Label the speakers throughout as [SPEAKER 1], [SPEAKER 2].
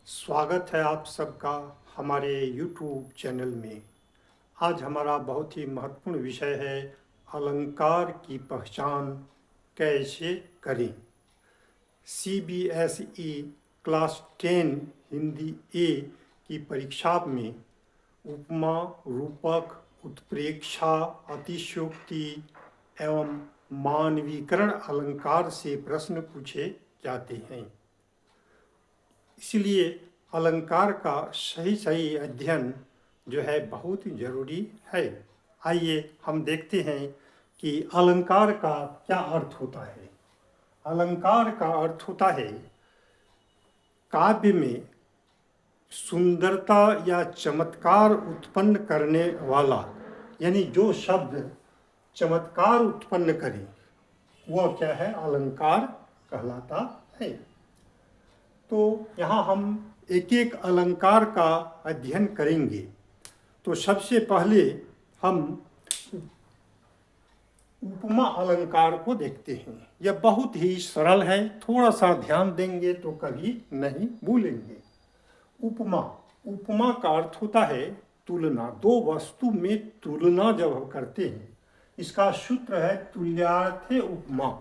[SPEAKER 1] स्वागत है आप सबका हमारे YouTube चैनल में। आज हमारा बहुत ही महत्वपूर्ण विषय है अलंकार की पहचान कैसे करें। CBSE क्लास 10 हिंदी ए की परीक्षा में उपमा, रूपक, उत्प्रेक्षा, अतिशयोक्ति एवं मानवीकरण अलंकार से प्रश्न पूछे जाते हैं। इसलिए अलंकार का सही अध्ययन जो है बहुत जरूरी है। आइए हम देखते हैं कि अलंकार का क्या अर्थ होता है। अलंकार का अर्थ होता है काव्य में सुंदरता या चमत्कार उत्पन्न करने वाला, यानी जो शब्द चमत्कार उत्पन्न करे वह क्या है, अलंकार कहलाता है। तो यहाँ हम एक एक अलंकार का अध्ययन करेंगे। तो सबसे पहले हम उपमा अलंकार को देखते हैं। यह बहुत ही सरल है, थोड़ा सा ध्यान देंगे तो कभी नहीं भूलेंगे। उपमा का अर्थ होता है तुलना। दो वस्तु में तुलना जब हम करते हैं, इसका सूत्र है तुल्यार्थे उपमा,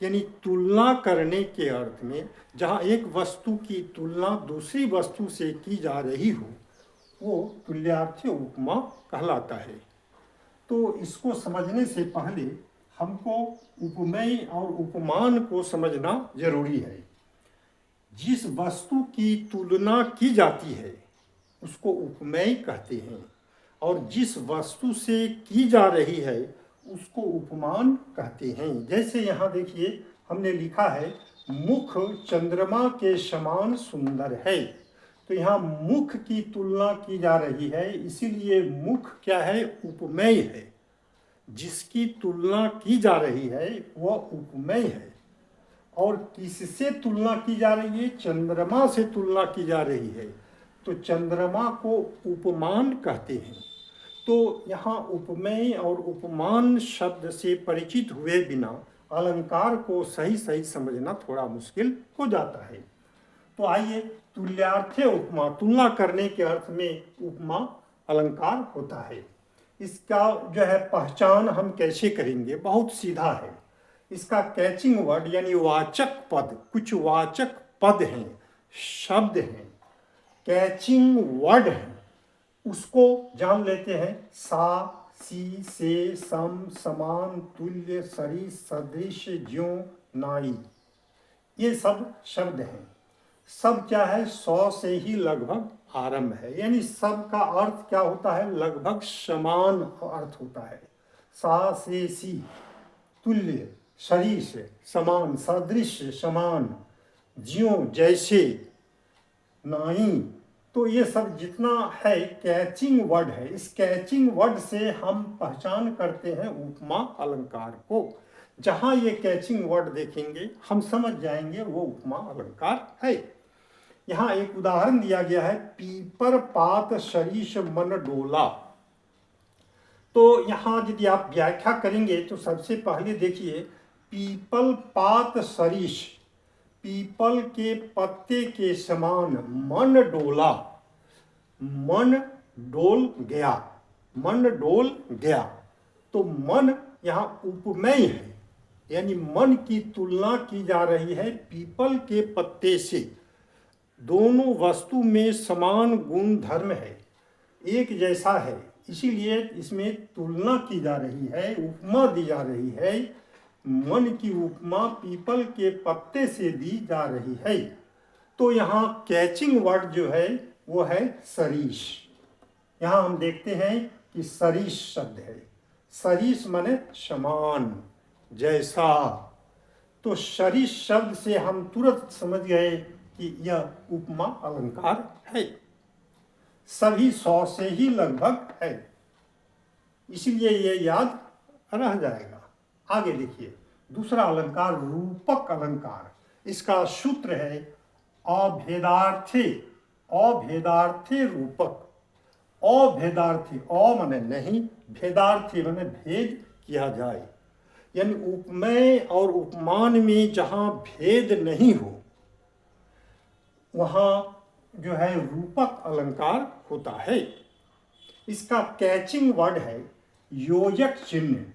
[SPEAKER 1] यानी तुलना करने के अर्थ में जहाँ एक वस्तु की तुलना दूसरी वस्तु से की जा रही हो वो तुल्यार्थी उपमा कहलाता है। तो इसको समझने से पहले हमको उपमेय और उपमान को समझना जरूरी है। जिस वस्तु की तुलना की जाती है उसको उपमेय कहते हैं, और जिस वस्तु से की जा रही है उसको उपमान कहते हैं। जैसे यहाँ देखिए हमने लिखा है मुख चंद्रमा के समान सुंदर है। तो यहाँ मुख की तुलना की जा रही है, इसीलिए मुख क्या है, उपमेय है। जिसकी तुलना की जा रही है वह उपमेय है। और किससे तुलना की जा रही है, चंद्रमा से तुलना की जा रही है, तो चंद्रमा को उपमान कहते हैं। तो यहाँ उपमेय और उपमान शब्द से परिचित हुए बिना अलंकार को सही समझना थोड़ा मुश्किल हो जाता है। तो आइए, तुल्यार्थे उपमा, तुलना करने के अर्थ में उपमा अलंकार होता है। इसका जो है पहचान हम कैसे करेंगे, बहुत सीधा है। इसका कैचिंग वर्ड यानी वाचक पद, कुछ वाचक पद हैं, शब्द हैं, कैचिंग वर्ड हैं, उसको जान लेते हैं। सा, सी, से, सम, समान, तुल्य, सरिस, सदृश, ज्यों, नाई, ये सब शब्द हैं। सब क्या है, सौ से ही लगभग आरंभ है, यानी सब का अर्थ क्या होता है, लगभग समान अर्थ होता है। सा, से, सी, तुल्य, सरिस, समान, सदृश, समान, ज्यों, जैसे, नाई, तो ये सब जितना है कैचिंग वर्ड है। इस कैचिंग वर्ड से हम पहचान करते हैं उपमा अलंकार को। जहाँ ये कैचिंग वर्ड देखेंगे हम समझ जाएंगे वो उपमा अलंकार है। यहाँ एक उदाहरण दिया गया है, पीपर पात सरिस मन डोला। तो यहाँ यदि आप व्याख्या करेंगे तो सबसे पहले देखिए, पीपल पात सरिस, पीपल के पत्ते के समान, मन डोला, मन डोल गया, मन डोल गया। तो मन यहाँ उपमेय है, यानी मन की तुलना की जा रही है पीपल के पत्ते से। दोनों वस्तु में समान गुण धर्म है, एक जैसा है, इसीलिए इसमें तुलना की जा रही है, उपमा दी जा रही है। मन की उपमा पीपल के पत्ते से दी जा रही है। तो यहाँ कैचिंग वर्ड जो है वो है सरिस। यहाँ हम देखते हैं कि सरिस शब्द है। सरिस माने समान, जैसा। तो सरिस शब्द से हम तुरंत समझ गए कि यह उपमा अलंकार है। सभी सौ से ही लगभग है, इसलिए ये याद रह जाएगा। आगे देखिए, दूसरा अलंकार रूपक अलंकार। इसका सूत्र है अभेदार्थे, अभेदार्थे रूपक। अभेदार्थी, अ माने नहीं, भेदार्थी माने भेद किया जाए, यानी उपमेय और उपमान में जहाँ भेद नहीं हो वहाँ जो है रूपक अलंकार होता है। इसका कैचिंग वर्ड है योजक चिन्ह,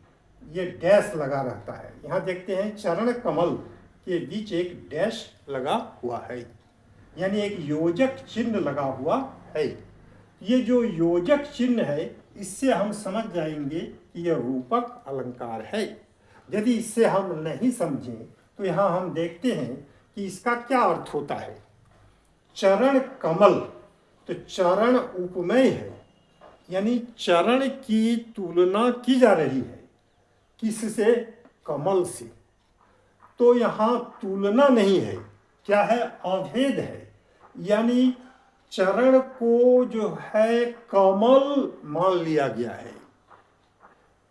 [SPEAKER 1] ये डैश लगा रहता है। यहाँ देखते हैं चरण कमल के बीच एक डैश लगा हुआ है, यानी एक योजक चिन्ह लगा हुआ है। ये जो योजक चिन्ह है इससे हम समझ जाएंगे कि यह रूपक अलंकार है। यदि इससे हम नहीं समझें तो यहाँ हम देखते हैं कि इसका क्या अर्थ होता है। चरण कमल, तो चरण उपमेय है, यानी चरण की तुलना की जा रही है किससे? कमल से। तो यहाँ तुलना नहीं है, क्या है? अभेद है, यानी चरण को जो है कमल मान लिया गया है,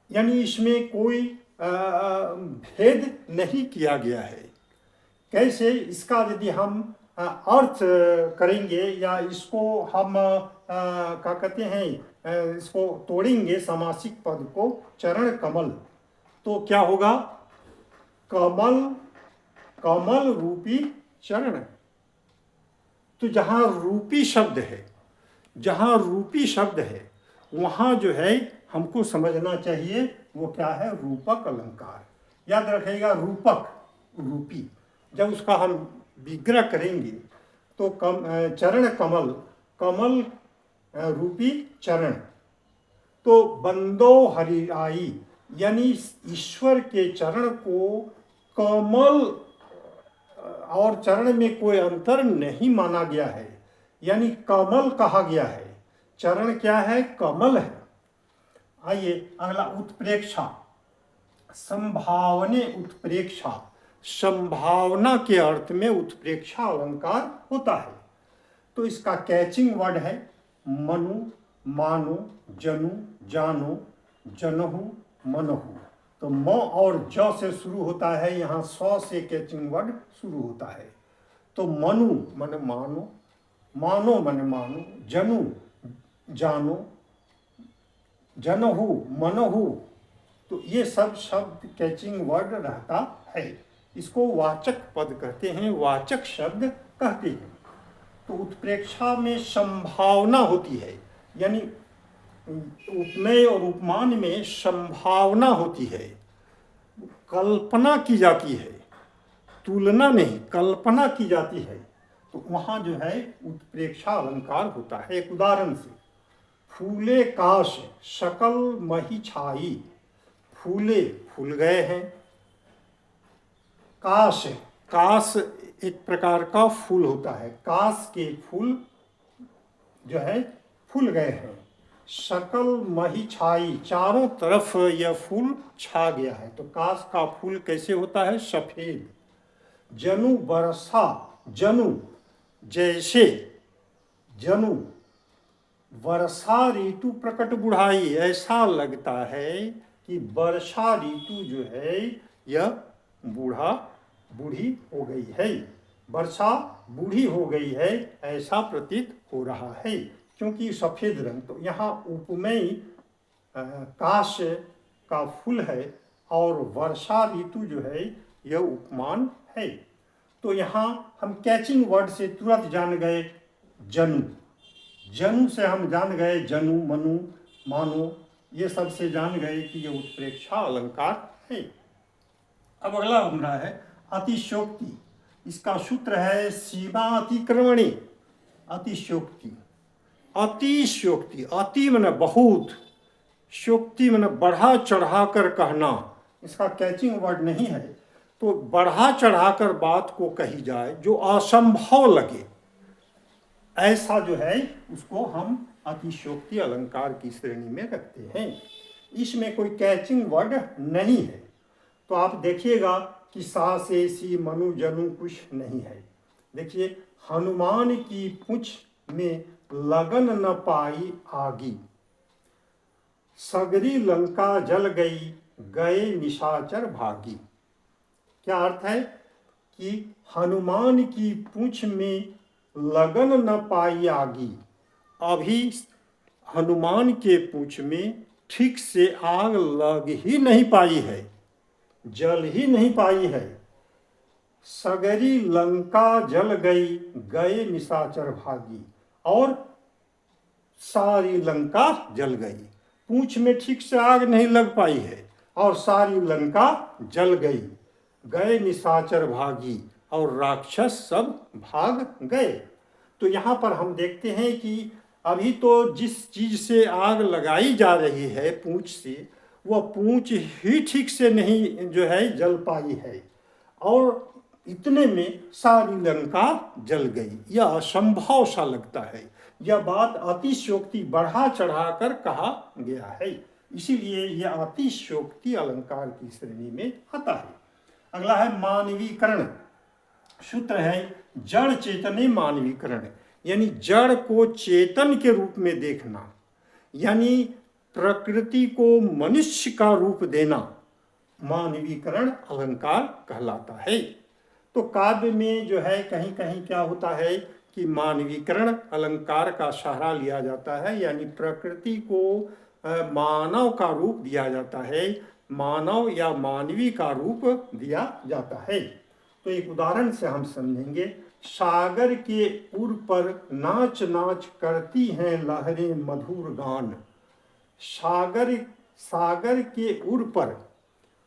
[SPEAKER 1] यानी इसमें कोई भेद नहीं किया गया है। कैसे? इसका यदि हम अर्थ करेंगे या इसको हम क्या कहते हैं, इसको तोड़ेंगे समासिक पद को, चरण कमल, तो क्या होगा? कमल, कमल रूपी चरण। तो जहाँ रूपी शब्द है, जहाँ रूपी शब्द है वहाँ जो है हमको समझना चाहिए वो क्या है? रूपक अलंकार। याद रखिएगा, रूपक, रूपी, जब उसका हम विग्रह करेंगे तो चरण कमल, कमल रूपी चरण। तो बंदो हरिआई, यानी ईश्वर के चरण को कमल और चरण में कोई अंतर नहीं माना गया है, यानी कमल कहा गया है। चरण क्या है? कमल है। आइए अगला, उत्प्रेक्षा, संभावने उत्प्रेक्षा, संभावना के अर्थ में उत्प्रेक्षा अलंकार होता है। तो इसका कैचिंग वर्ड है मनु, मानो, जनु, जानो, जनहु, मनहु। तो म और ज से शुरू होता है, यहाँ स से कैचिंग वर्ड शुरू होता है। तो मनु मन मानो, मानो मन मानो, जनु जानो, जनहु मनहु। तो ये सब शब्द कैचिंग वर्ड रहता है। इसको वाचक पद कहते हैं, वाचक शब्द कहते हैं। तो उत्प्रेक्षा में संभावना होती है, यानी उपमेय और उपमान में संभावना होती है, कल्पना की जाती है, तुलना नहीं, कल्पना की जाती है। तो वहाँ जो है उत्प्रेक्षा अलंकार होता है। एक उदाहरण से, फूले काश सकल मही छाई, फूले फूल गए हैं, काश, काश एक प्रकार का फूल होता है, काश के फूल जो है फूल गए हैं। सकल मही छाई, चारों तरफ यह फूल छा गया है। तो काश का फूल कैसे होता है? सफेद। जनु बरसा, जनु जैसे, जनु वर्षा ऋतु प्रकट बुढ़ाई, ऐसा लगता है कि वर्षा ऋतु जो है यह बूढ़ा बूढ़ी हो गई है, वर्षा बूढ़ी हो गई है, ऐसा प्रतीत हो रहा है, क्योंकि सफ़ेद रंग। तो यहाँ उपमेय काश का फूल है और वर्षा ऋतु जो है यह उपमान है। तो यहाँ हम कैचिंग वर्ड से तुरंत जान गए जनु, जनु से हम जान गए जनु, मनु, मानो, ये सब से जान गए कि यह उत्प्रेक्षा अलंकार है। अब अगला हमारा है अतिशयोक्ति। इसका सूत्र है सीमा अतिक्रमणी। अतिशयोक्ति, अतिशयोक्ति, अति माने बहुत, शोक्ति माने बढ़ा चढ़ा कर कहना। इसका कैचिंग वर्ड नहीं है, तो बढ़ा चढ़ाकर बात को कही जाए जो असंभव लगे, ऐसा जो है उसको हम अतिशयोक्ति अलंकार की श्रेणी में रखते हैं। इसमें कोई कैचिंग वर्ड नहीं है। तो आप देखिएगा कि सा से सी मनु जनु कुछ नहीं है। देखिए, हनुमान की पूंछ में लगन न पाई आगी, सगरी लंका जल गई, गए निशाचर भागी। क्या अर्थ है कि हनुमान की पूंछ में लगन न पाई आगी, अभी हनुमान के पूंछ में ठीक से आग लग ही नहीं पाई है, जल ही नहीं पाई है। सगरी लंका जल गई, गए निशाचर भागी। और सारी लंका जल गई। पूंछ में ठीक से आग नहीं लग पाई है और सारी लंका जल गई। गए निशाचर भागी, और राक्षस सब भाग गए। तो यहाँ पर हम देखते हैं कि अभी तो जिस चीज से आग लगाई जा रही है पूंछ से, वह पूंछ ही ठीक से नहीं जो है जल पाई है, और इतने में सारी लंका जल गई। यह असंभव सा लगता है। यह बात अतिशयोक्ति बढ़ा चढ़ाकर कहा गया है, इसीलिए यह अतिशयोक्ति अलंकार की श्रेणी में आता है। अगला है मानवीकरण। सूत्र है जड़ चेतने मानवीकरण, यानी जड़ को चेतन के रूप में देखना, यानी प्रकृति को मनुष्य का रूप देना मानवीकरण अलंकार कहलाता है। तो काव्य में जो है कहीं कहीं क्या होता है कि मानवीकरण अलंकार का सहारा लिया जाता है, यानी प्रकृति को मानव का रूप दिया जाता है, मानव या मानवी का रूप दिया जाता है। तो एक उदाहरण से हम समझेंगे। सागर के उर पर नाच नाच करती हैं लहरें मधुर गान। सागर के उर पर,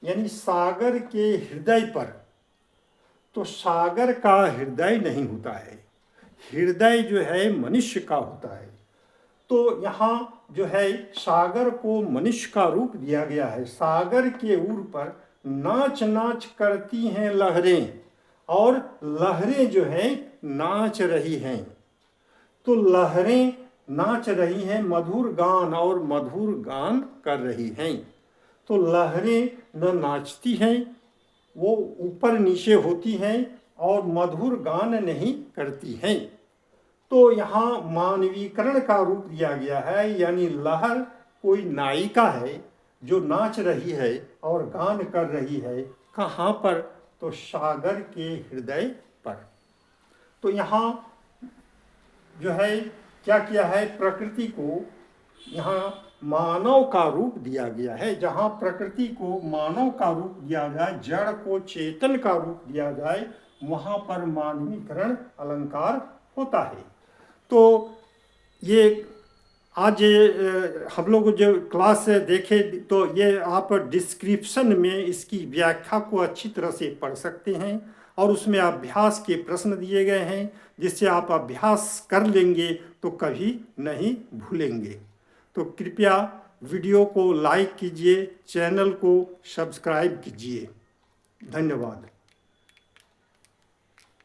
[SPEAKER 1] यानी सागर के हृदय पर। तो सागर का हृदय नहीं होता है, हृदय जो है मनुष्य का होता है। तो यहाँ जो है सागर को मनुष्य का रूप दिया गया है। सागर के उर पर नाच नाच करती हैं लहरें, और लहरें जो है नाच रही हैं। तो लहरें नाच रही हैं, मधुर गान, और मधुर गान कर रही हैं। तो लहरें न नाचती हैं, वो ऊपर नीचे होती हैं, और मधुर गान नहीं करती हैं। तो यहाँ मानवीकरण का रूप दिया गया है, यानी लहर कोई नायिका है जो नाच रही है और गान कर रही है। कहाँ पर? तो सागर के हृदय पर। तो यहाँ जो है क्या किया है, प्रकृति को यहाँ मानव का रूप दिया गया है। जहाँ प्रकृति को मानव का रूप दिया जाए, जड़ को चेतन का रूप दिया जाए, वहाँ पर मानवीकरण अलंकार होता है। तो ये आज हम लोग जो क्लास देखे, तो ये आप डिस्क्रिप्शन में इसकी व्याख्या को अच्छी तरह से पढ़ सकते हैं, और उसमें अभ्यास के प्रश्न दिए गए हैं, जिससे आप अभ्यास कर लेंगे तो कभी नहीं भूलेंगे। तो कृपया वीडियो को लाइक कीजिए, चैनल को सब्सक्राइब कीजिए। धन्यवाद।